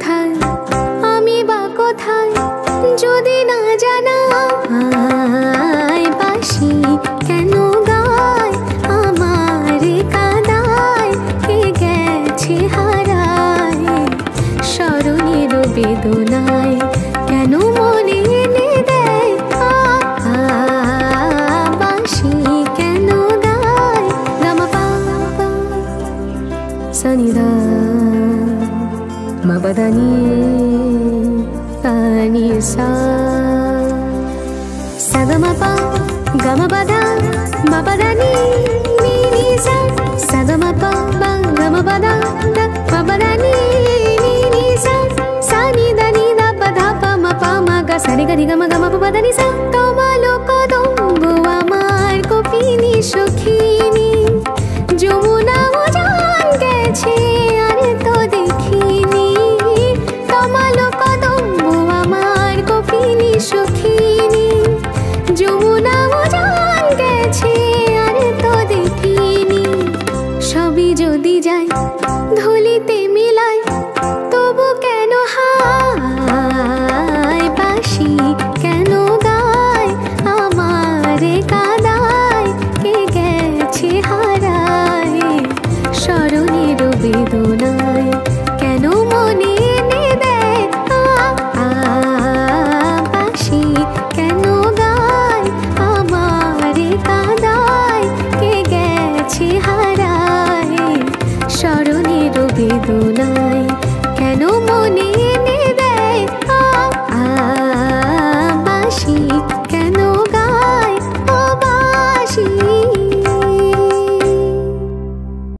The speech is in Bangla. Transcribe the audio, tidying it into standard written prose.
কোথায় আমি বা কোথায় যদি না জানাই বাঁশি কেন গায় আমার কাদায় কে গেছে হারায় স্মরণের বেদনায় কেন মনে এনে দেয় বাঁশি কেন গায় গামা পা সনিদা মবদানি পানি সা সগমপা গমপদা মবদানি নি সা সগমপা গমপদা মবদানি নি সা সানি দানি দা পধা পা ম পা ম গ সানি গনি গম গম পদানি সা তোমালো কদম্বু আমার কপিনি সখিনী যমুনা উজান গেছে আর তো দেখিনি তোমালো কদম্বু আমার কপিনি সখিনী যমুনা উজান গেছে আর তো দেখিনি সবই যদি যায় ধুলিতে মিলায় তবু কেন হায় বাঁশি কেন গায় আমার কাদায় কে গেছে হারায় স্মরণের বেদনা